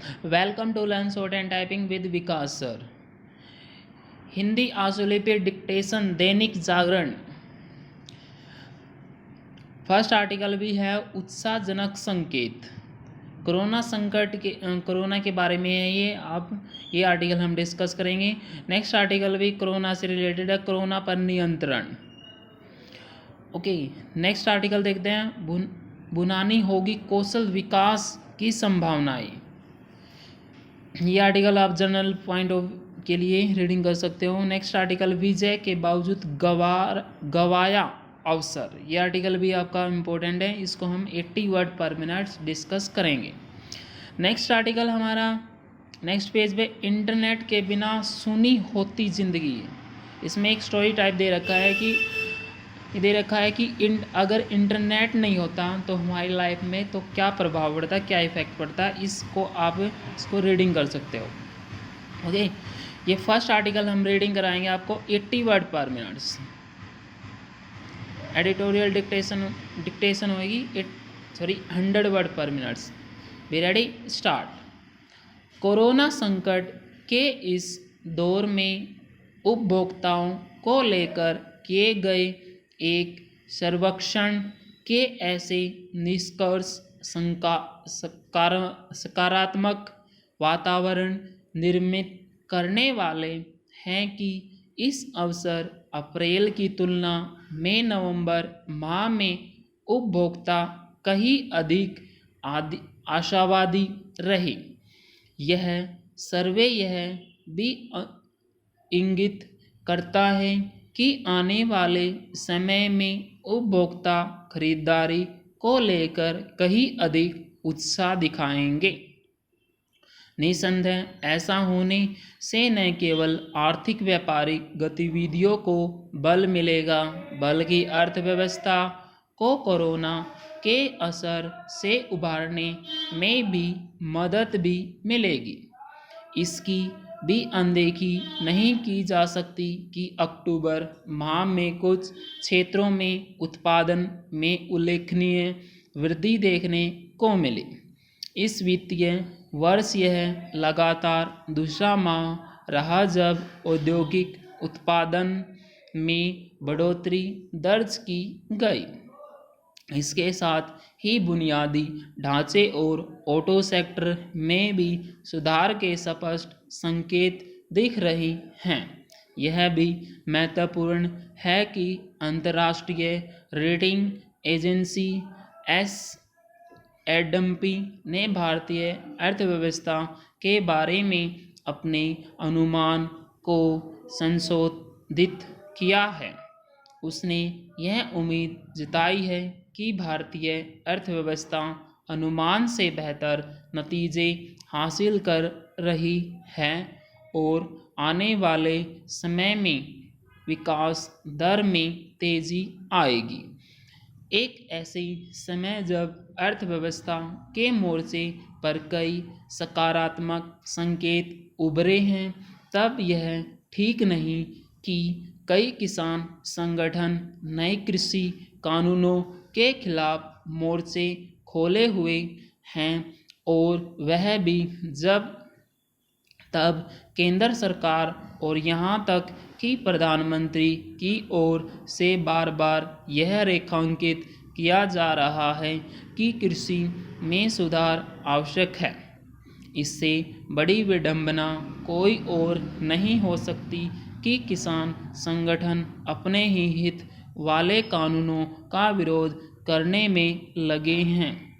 Welcome to learn shorthand typing with Vikas sir. Hindi आशुलिपि dictation Dainik Jagran. First article भी है उत्साहजनक संकेत। कोरोना के बारे में है ये आर्टिकल हम डिस्कस करेंगे। नेक्स्ट आर्टिकल भी कोरोना से रिलेटेड है, कोरोना पर नियंत्रण। ओके, नेक्स्ट आर्टिकल देखते हैं। बुनानी होगी कौशल विकास की संभावनाएं। ये आर्टिकल आप जनरल पॉइंट ऑफ के लिए रीडिंग कर सकते हो। नेक्स्ट आर्टिकल विजय के बावजूद गवाया अवसर। ये आर्टिकल भी आपका इम्पोर्टेंट है, इसको हम 80 वर्ड पर मिनट डिस्कस करेंगे। नेक्स्ट आर्टिकल हमारा नेक्स्ट पेज पे इंटरनेट के बिना सुनी होती जिंदगी। इसमें एक स्टोरी टाइप दे रखा है कि अगर इंटरनेट नहीं होता तो हमारी लाइफ में तो क्या प्रभाव पड़ता, क्या इफेक्ट पड़ता, इसको रीडिंग कर सकते हो। ओके, ये फर्स्ट आर्टिकल हम रीडिंग कराएंगे आपको 80 वर्ड पर मिनट्स। एडिटोरियल डिक्टेशन होगी 100 वर्ड पर minutes. Be ready, start. Corona संकट के इस दौर में उपभोक्ताओं को लेकर किए गए एक सर्वेक्षण के ऐसे निष्कर्ष सकारात्मक वातावरण निर्मित करने वाले हैं कि इस अवसर अप्रैल की तुलना में नवंबर माह में उपभोक्ता कहीं अधिक आशावादी रहे। यह सर्वे यह भी इंगित करता है कि आने वाले समय में उपभोक्ता खरीदारी को लेकर कहीं अधिक उत्साह दिखाएंगे। निसंदेह ऐसा होने से न केवल आर्थिक व्यापारिक गतिविधियों को बल मिलेगा, बल्कि अर्थव्यवस्था को कोरोना के असर से उबारने में भी मदद भी मिलेगी। इसकी भी अनदेखी नहीं की जा सकती कि अक्टूबर माह में कुछ क्षेत्रों में उत्पादन में उल्लेखनीय वृद्धि देखने को मिली। इस वित्तीय वर्ष यह लगातार दूसरा माह रहा जब औद्योगिक उत्पादन में बढ़ोतरी दर्ज की गई। इसके साथ ही बुनियादी ढांचे और ऑटो सेक्टर में भी सुधार के स्पष्ट संकेत दिख रहे हैं। यह भी महत्वपूर्ण है कि अंतर्राष्ट्रीय रेटिंग एजेंसी S&P ने भारतीय अर्थव्यवस्था के बारे में अपने अनुमान को संशोधित किया है। उसने यह उम्मीद जताई है कि भारतीय अर्थव्यवस्था अनुमान से बेहतर नतीजे हासिल कर रही है और आने वाले समय में विकास दर में तेजी आएगी। एक ऐसे समय जब अर्थव्यवस्था के मोर्चे पर कई सकारात्मक संकेत उभरे हैं, तब यह ठीक नहीं कि कई किसान संगठन नए कृषि कानूनों के खिलाफ मोर्चे खोले हुए हैं और वह भी जब तब केंद्र सरकार और यहाँ तक कि प्रधानमंत्री की ओर से बार बार यह रेखांकित किया जा रहा है कि कृषि में सुधार आवश्यक है। इससे बड़ी विडंबना कोई और नहीं हो सकती कि किसान संगठन अपने ही हित वाले कानूनों का विरोध करने में लगे हैं।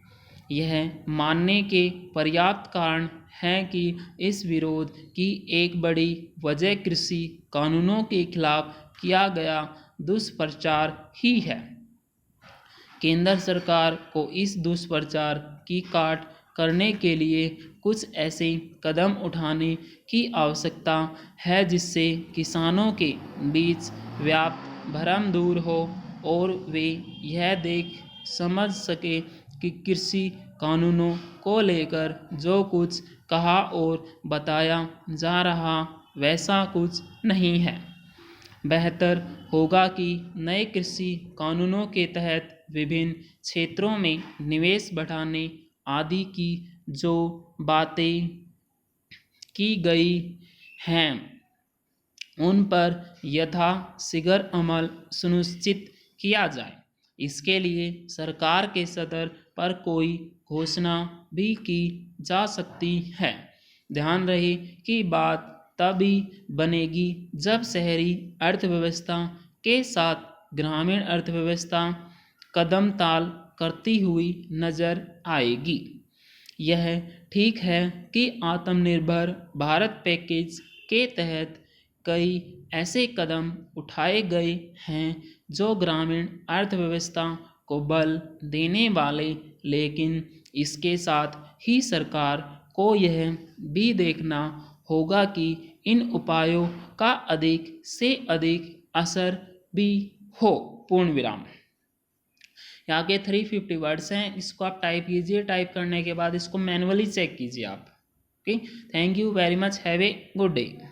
यह मानने के पर्याप्त कारण है कि इस विरोध की एक बड़ी वजह कृषि कानूनों के खिलाफ किया गया दुष्प्रचार ही है। केंद्र सरकार को इस दुष्प्रचार की काट करने के लिए कुछ ऐसे कदम उठाने की आवश्यकता है जिससे किसानों के बीच व्याप्त भ्रम दूर हो और वे यह देख समझ सके कि कृषि कानूनों को लेकर जो कुछ कहा और बताया जा रहा वैसा कुछ नहीं है। बेहतर होगा कि नए कृषि कानूनों के तहत विभिन्न क्षेत्रों में निवेश बढ़ाने आदि की जो बातें की गई हैं उन पर यथाशीघ्र अमल सुनिश्चित किया जाए। इसके लिए सरकार के सदर पर कोई घोषणा भी की जा सकती है। ध्यान रहे कि बात तभी बनेगी जब शहरी अर्थव्यवस्था के साथ ग्रामीण अर्थव्यवस्था कदम ताल करती हुई नजर आएगी। यह ठीक है कि आत्मनिर्भर भारत पैकेज के तहत कई ऐसे कदम उठाए गए हैं जो ग्रामीण अर्थव्यवस्था को बल देने वाले, लेकिन इसके साथ ही सरकार को यह भी देखना होगा कि इन उपायों का अधिक से अधिक असर भी हो। पूर्ण विराम। यहाँ के 350 वर्ड्स हैं, इसको आप टाइप कीजिए। टाइप करने के बाद इसको मैनुअली चेक कीजिए आप। Okay, thank you very much, have a good day.